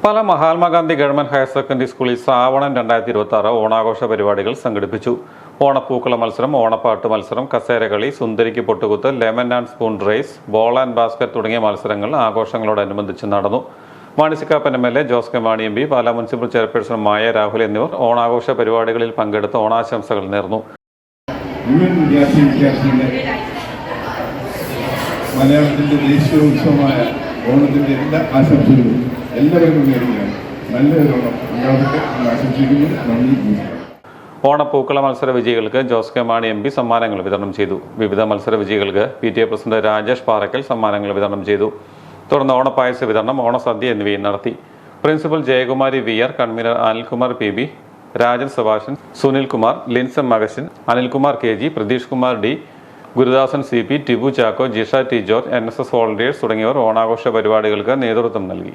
പല Mahatma Gandhi government higher secondary സ്കൂളിൽ ശ്രാവണം 2026 ഓണാഘോഷ പരിപാടികൾ സംഘടിപ്പിച്ചു. ഓണപ്പൂക്കള മത്സരം, ഓണപ്പാട്ട് മത്സരം, കസേരകളി, സുന്ദരിക്ക് പൊട്ടുകുത്ത്, lemon and spoon race, ball and basket തുടങ്ങിയ മത്സരങ്ങൾ ആഘോഷങ്ങളോടനുബന്ധിച്ച് നടന്നു. Mani C Kappan MLA, Jose K Mani MP, Pala municipal chairperson Maya Rahul എന്നിവർ ഓണാഘോഷ പരിപാടികളിൽ പങ്കെടുത്ത് ഓണാശംസകൾ നേർന്നു. മലയാളത്തിന്റെ ദേശീയ ഉത്സവമായ ഓണത്തിന്റെ എല്ലാ ആശംസകളും എല്ലാവർക്കും നേരുകയാണ്. നല്ലൊരു ഓണം ഉണ്ടാവട്ടെ എന്ന് ആശംസിക്കുന്നു. നന്ദി. ഓണപ്പൂക്കള മത്സര വിജയികൾക്ക് ജോസ് കെ മാണി MP സമ്മാനങ്ങൾ വിതരണം ചെയ്തു. വിവിധ മത്സര വിജയികൾക്ക് PTA പ്രസിഡന്റ് രാജേഷ് പാറക്കൽ സമ്മാനങ്ങൾ വിതരണം ചെയ്തു. തുടർന്ന് ഓണപ്പായസ വിതരണം, ഓണസദ്യ എന്നിവയും നടത്തി. Principal Jayakumari VR, convener Anilkumar PB, Rajan സഭാഷൻ, സുനിൽ കുമാർ, ലിൻസൺ മകശൻ, Anilkumar KG, Pratheesh Kumar D, Gurudasan CP, Tibu Chacko, Jisha T. George, NSS volunteers തുടങ്ങിയവർ ഓണാഘോഷ പരിപാടികൾക്ക് നേതൃത്വം നൽകി.